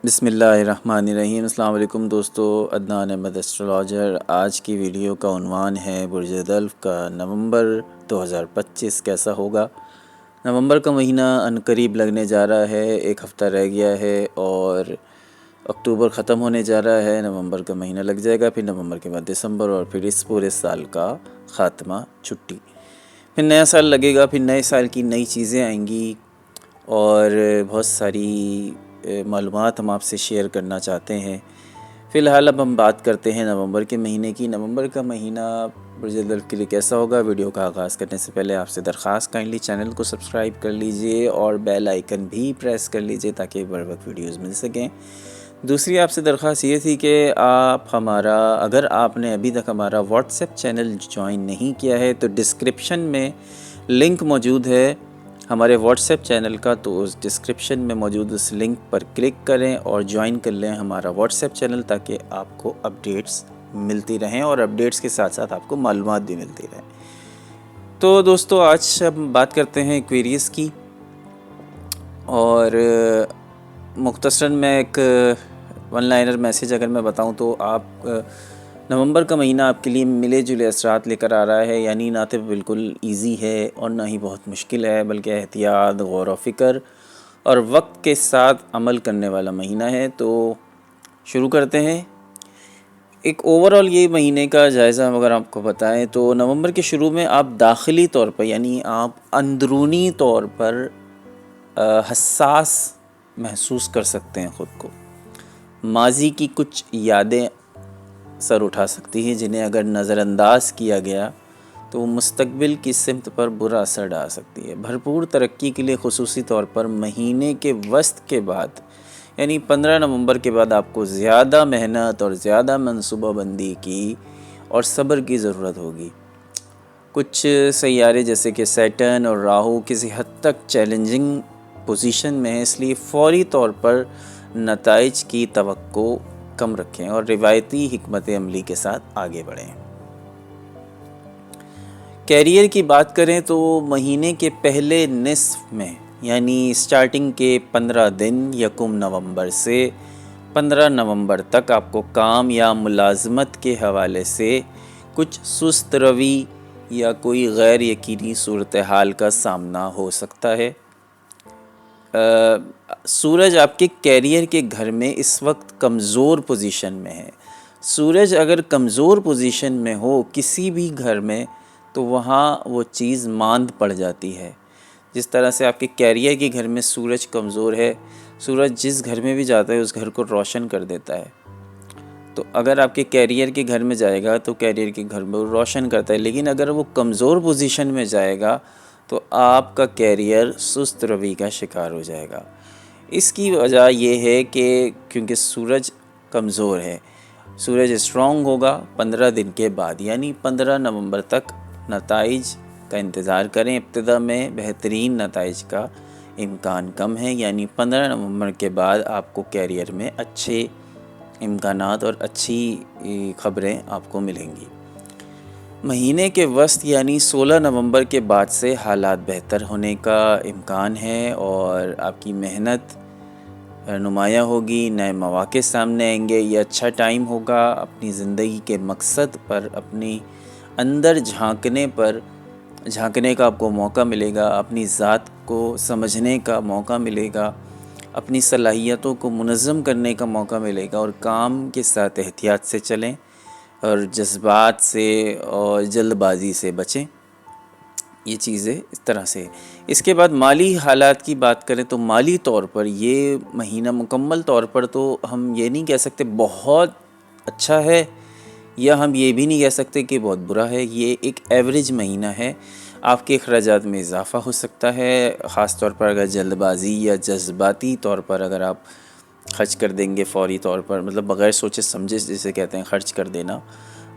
بسم اللہ الرحمن الرحیم۔ السلام علیکم دوستو، عدنان احمد ایسٹرولوجر۔ آج کی ویڈیو کا عنوان ہے برج دلو کا نومبر 2025 کیسا ہوگا۔ نومبر کا مہینہ عنقریب لگنے جا رہا ہے، ایک ہفتہ رہ گیا ہے اور اکتوبر ختم ہونے جا رہا ہے۔ نومبر کا مہینہ لگ جائے گا، پھر نومبر کے بعد دسمبر اور پھر اس پورے سال کا خاتمہ، چھٹی، پھر نیا سال لگے گا، پھر نئے سال کی نئی چیزیں آئیں گی اور بہت ساری معلومات ہم آپ سے شیئر کرنا چاہتے ہیں۔ فی الحال اب ہم بات کرتے ہیں نومبر کے مہینے کی۔ نومبر کا مہینہ برج دلو کے لیے کیسا ہوگا۔ ویڈیو کا آغاز کرنے سے پہلے آپ سے درخواست، کائنڈلی چینل کو سبسکرائب کر لیجئے اور بیل آئیکن بھی پریس کر لیجئے تاکہ بر وقت ویڈیوز مل سکیں۔ دوسری آپ سے درخواست یہ تھی کہ اگر آپ نے ابھی تک ہمارا واٹس ایپ چینل جوائن نہیں کیا ہے تو ڈسکرپشن میں لنک موجود ہے ہمارے واٹس ایپ چینل کا، تو اس ڈسکرپشن میں موجود اس لنک پر کلک کریں اور جوائن کر لیں ہمارا واٹس ایپ چینل، تاکہ آپ کو اپڈیٹس ملتی رہیں اور اپڈیٹس کے ساتھ ساتھ آپ کو معلومات بھی ملتی رہیں۔ تو دوستو، آج ہم بات کرتے ہیں ایکویریس کی، اور مختصراً میں ایک ون لائنر میسیج اگر میں بتاؤں تو نومبر کا مہینہ آپ کے لیے ملے جلے اثرات لے کر آ رہا ہے، یعنی نہ تو بالکل ایزی ہے اور نہ ہی بہت مشکل ہے، بلکہ احتیاط، غور و فکر اور وقت کے ساتھ عمل کرنے والا مہینہ ہے۔ تو شروع کرتے ہیں۔ ایک اوورآل یہ مہینے کا جائزہ اگر آپ کو بتائیں تو نومبر کے شروع میں آپ داخلی طور پر، یعنی آپ اندرونی طور پر حساس محسوس کر سکتے ہیں خود کو۔ ماضی کی کچھ یادیں سر اٹھا سکتی ہیں جنہیں اگر نظر انداز کیا گیا تو وہ مستقبل کی سمت پر برا اثر ڈال سکتی ہے۔ بھرپور ترقی کے لیے خصوصی طور پر مہینے کے وسط کے بعد، یعنی 15 نومبر کے بعد آپ کو زیادہ محنت اور زیادہ منصوبہ بندی کی اور صبر کی ضرورت ہوگی۔ کچھ سیارے جیسے کہ سیٹرن اور راہو کسی حد تک چیلنجنگ پوزیشن میں ہیں، اس لیے فوری طور پر نتائج کی توقع کم رکھیں اور روایتی حکمت عملی کے ساتھ آگے بڑھیں۔ کیریئر کی بات کریں تو مہینے کے پہلے نصف میں، یعنی سٹارٹنگ کے 15 دن یکم نومبر سے 15 نومبر تک آپ کو کام یا ملازمت کے حوالے سے کچھ سست روی یا کوئی غیر یقینی صورتحال کا سامنا ہو سکتا ہے۔ سورج آپ کے کیریئر کے گھر میں اس وقت کمزور پوزیشن میں ہے۔ سورج اگر کمزور پوزیشن میں ہو کسی بھی گھر میں تو وہاں وہ چیز ماند پڑ جاتی ہے۔ جس طرح سے آپ کے کیریئر کے گھر میں سورج کمزور ہے، سورج جس گھر میں بھی جاتا ہے اس گھر کو روشن کر دیتا ہے۔ تو اگر آپ کے کیریئر کے گھر میں جائے گا تو کیریئر کے گھر میں روشن کرتا ہے، لیکن اگر وہ کمزور پوزیشن میں جائے گا تو آپ کا کیریئر سست روی کا شکار ہو جائے گا۔ اس کی وجہ یہ ہے کہ کیونکہ سورج کمزور ہے، سورج اسٹرانگ ہوگا 15 دن کے بعد، یعنی 15 نومبر تک نتائج کا انتظار کریں۔ ابتدا میں بہترین نتائج کا امکان کم ہے، یعنی 15 نومبر کے بعد آپ کو کیریئر میں اچھے امکانات اور اچھی خبریں آپ کو ملیں گی۔ مہینے کے وسط یعنی 16 نومبر کے بعد سے حالات بہتر ہونے کا امکان ہے اور آپ کی محنت نمایاں ہوگی، نئے مواقع سامنے آئیں گے۔ یہ اچھا ٹائم ہوگا اپنی زندگی کے مقصد پر، اپنی اندر جھانکنے کا آپ کو موقع ملے گا، اپنی ذات کو سمجھنے کا موقع ملے گا، اپنی صلاحیتوں کو منظم کرنے کا موقع ملے گا، اور کام کے ساتھ احتیاط سے چلیں اور جذبات سے اور جلد بازی سے بچیں۔ یہ چیزیں اس طرح سے۔ اس کے بعد مالی حالات کی بات کریں تو مالی طور پر یہ مہینہ مکمل طور پر تو ہم یہ نہیں کہہ سکتے بہت اچھا ہے یا ہم یہ بھی نہیں کہہ سکتے کہ بہت برا ہے، یہ ایک ایوریج مہینہ ہے۔ آپ کے اخراجات میں اضافہ ہو سکتا ہے، خاص طور پر اگر جلد بازی یا جذباتی طور پر اگر آپ خرچ کر دیں گے فوری طور پر، مطلب بغیر سوچے سمجھے جسے کہتے ہیں خرچ کر دینا،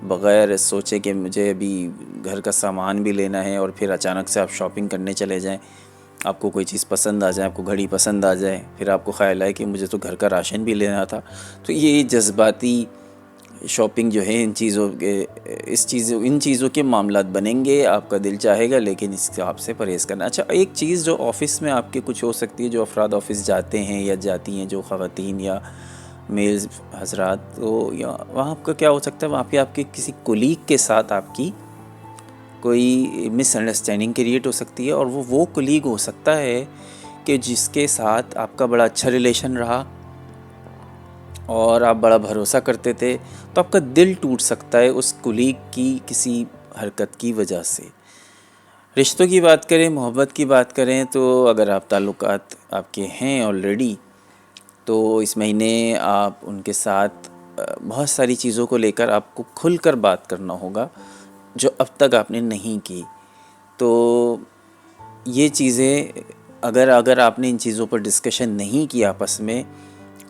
بغیر سوچے کہ مجھے ابھی گھر کا سامان بھی لینا ہے، اور پھر اچانک سے آپ شاپنگ کرنے چلے جائیں، آپ کو کوئی چیز پسند آ جائے، آپ کو گھڑی پسند آ جائے، پھر آپ کو خیال آئے کہ مجھے تو گھر کا راشن بھی لینا تھا، تو یہ جذباتی شاپنگ جو ہے ان چیزوں کے معاملات بنیں گے، آپ کا دل چاہے گا، لیکن اس سے آپ سے پرہیز کرنا۔ اچھا، ایک چیز جو آفس میں آپ کے کچھ ہو سکتی ہے، جو افراد آفس جاتے ہیں یا جاتی ہیں، جو خواتین یا میلز حضرات، تو یا وہاں آپ کا کیا ہو سکتا ہے، وہاں پہ آپ کے کسی کولیگ کے ساتھ آپ کی کوئی مس انڈرسٹینڈنگ کریٹ ہو سکتی ہے، اور وہ کولیگ ہو سکتا ہے کہ جس کے ساتھ آپ کا بڑا اچھا ریلیشن رہا اور آپ بڑا بھروسہ کرتے تھے، تو آپ کا دل ٹوٹ سکتا ہے اس کولیگ کی کسی حرکت کی وجہ سے۔ رشتوں کی بات کریں، محبت کی بات کریں، تو اگر آپ تعلقات آپ کے ہیں آلریڈی، تو اس مہینے آپ ان کے ساتھ بہت ساری چیزوں کو لے کر آپ کو کھل کر بات کرنا ہوگا جو اب تک آپ نے نہیں کی۔ تو یہ چیزیں اگر آپ نے ان چیزوں پر ڈسکشن نہیں کی آپس میں،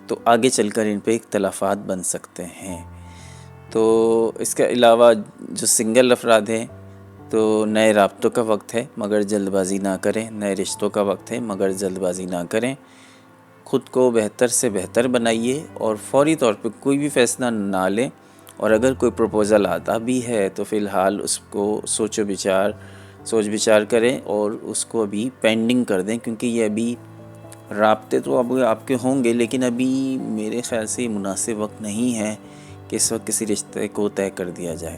تو آگے چل کر ان پہ اختلافات بن سکتے ہیں۔ تو اس کے علاوہ جو سنگل افراد ہیں، تو نئے رابطوں کا وقت ہے مگر جلد بازی نہ کریں، نئے رشتوں کا وقت ہے مگر جلد بازی نہ کریں، خود کو بہتر سے بہتر بنائیے اور فوری طور پہ کوئی بھی فیصلہ نہ لیں، اور اگر کوئی پروپوزل آتا بھی ہے تو فی الحال اس کو سوچ بچار کریں اور اس کو ابھی پینڈنگ کر دیں، کیونکہ یہ ابھی رابطے تو اب آپ کے ہوں گے، لیکن ابھی میرے خیال سے یہ مناسب وقت نہیں ہے کہ اس وقت کسی رشتے کو طے کر دیا جائے۔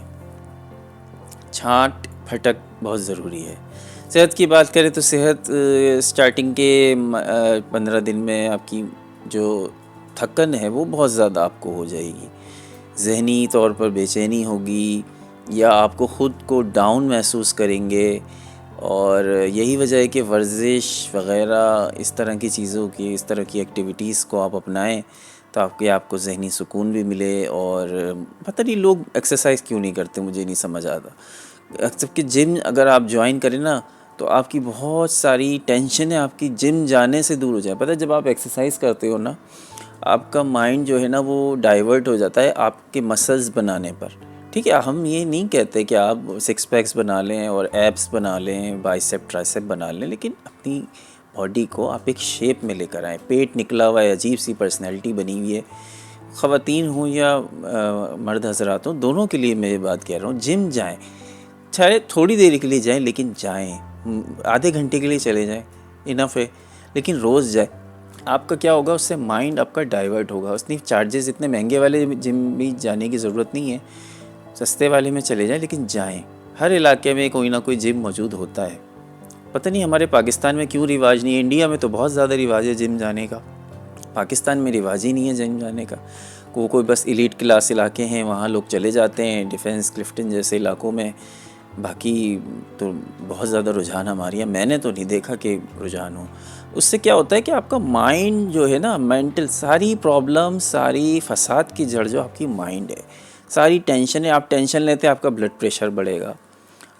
چھانٹ پھٹک بہت ضروری ہے۔ صحت کی بات کریں تو صحت سٹارٹنگ کے 15 دن میں آپ کی جو تھکن ہے وہ بہت زیادہ آپ کو ہو جائے گی، ذہنی طور پر بے چینی ہوگی، یا آپ کو خود کو ڈاؤن محسوس کریں گے، اور یہی وجہ ہے کہ ورزش وغیرہ اس طرح کی چیزوں کی، اس طرح کی ایکٹیویٹیز کو آپ اپنائیں تاکہ آپ کو ذہنی سکون بھی ملے۔ اور پتہ نہیں لوگ ایکسرسائز کیوں نہیں کرتے، مجھے نہیں سمجھ آتا۔ جبکہ جم اگر آپ جوائن کریں نا، تو آپ کی بہت ساری ٹینشنیں آپ کی جم جانے سے دور ہو جائیں۔ پتہ ہے جب آپ ایکسرسائز کرتے ہو نا، آپ کا مائنڈ جو ہے نا وہ ڈائیورٹ ہو جاتا ہے آپ کے مسلز بنانے پر۔ ٹھیک ہے، ہم یہ نہیں کہتے کہ آپ 6 پیکس بنا لیں اور ایبس بنا لیں، بائیسپ ٹرائسپ بنا لیں، لیکن اپنی باڈی کو آپ ایک شیپ میں لے کر آئیں۔ پیٹ نکلا ہوا ہے، عجیب سی پرسنالٹی بنی ہوئی ہے، خواتین ہوں یا مرد حضرات ہوں، دونوں کے لیے میں یہ بات کہہ رہا ہوں، جم جائیں، چاہے تھوڑی دیر کے لیے جائیں لیکن جائیں، آدھے گھنٹے کے لیے چلے جائیں، انف ہے، لیکن روز جائیں۔ آپ کا کیا ہوگا، اس سے مائنڈ آپ کا ڈائیورٹ ہوگا۔ اس نے چارجز اتنے مہنگے والے جم بھی جانے کی ضرورت نہیں ہے، سستے والے میں چلے جائیں لیکن جائیں۔ ہر علاقے میں کوئی نہ کوئی جم موجود ہوتا ہے۔ پتہ نہیں ہمارے پاکستان میں کیوں رواج نہیں ہے، انڈیا میں تو بہت زیادہ رواج ہے جم جانے کا، پاکستان میں رواج ہی نہیں ہے جم جانے کا۔ کوئی بس ایلیٹ کلاس علاقے ہیں وہاں لوگ چلے جاتے ہیں، ڈیفنس کلفٹن جیسے علاقوں میں، باقی تو بہت زیادہ رجحان ہمارے یہاں میں نے تو نہیں دیکھا کہ رجحان ہو۔ اس سے کیا ہوتا ہے کہ آپ کا مائنڈ جو ہے نا، مینٹل ساری پرابلم، ساری فساد کی جڑ جو آپ کی مائنڈ ہے، ساری ٹینشنیں، آپ ٹینشن لیتے ہیں آپ کا بلڈ پریشر بڑھے گا،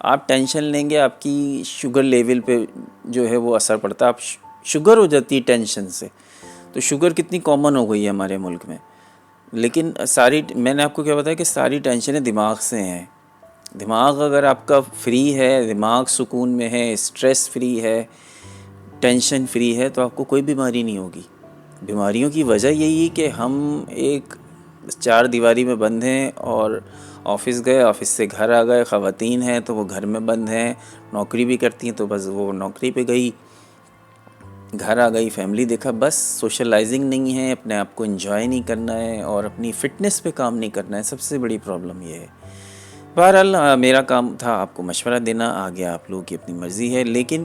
آپ ٹینشن لیں گے آپ کی شوگر لیول پہ جو ہے وہ اثر پڑتا ہے، آپ شوگر ہو جاتی ہے ٹینشن سے۔ تو شوگر کتنی کامن ہو گئی ہے ہمارے ملک میں، لیکن میں نے آپ کو کیا بتایا کہ ساری ٹینشنیں دماغ سے ہیں۔ دماغ اگر آپ کا فری ہے، دماغ سکون میں ہے، اسٹریس فری ہے، ٹینشن فری ہے، تو آپ کو کوئی بیماری نہیں ہوگی۔ بیماریوں کی وجہ یہی ہے کہ ہم ایک 4 دیواری میں بند ہیں، اور آفس گئے، آفس سے گھر آ گئے، خواتین ہیں تو وہ گھر میں بند ہیں، نوکری بھی کرتی ہیں تو بس وہ نوکری پہ گئی، گھر آ گئی، فیملی دیکھا، بس سوشلائزنگ نہیں ہے، اپنے آپ کو انجوائے نہیں کرنا ہے، اور اپنی فٹنس پہ کام نہیں کرنا ہے۔ سب سے بڑی پرابلم یہ ہے۔ بہرحال میرا کام تھا آپ کو مشورہ دینا، آگے آپ لوگوں کی اپنی مرضی ہے، لیکن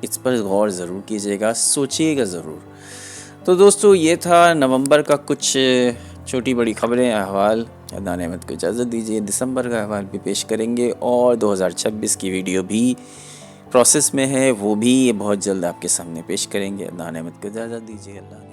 اس پر غور ضرور کیجیے گا، سوچیے گا ضرور۔ تو دوستو یہ تھا نومبر کا کچھ چھوٹی بڑی خبریں، احوال۔ عدنان احمد کو اجازت دیجیے، دسمبر کا احوال بھی پیش کریں گے، اور 2026 کی ویڈیو بھی پروسیس میں ہے، وہ بھی بہت جلد آپ کے سامنے پیش کریں گے۔ عدنان احمد کو اجازت دیجیے، اللہ حافظ۔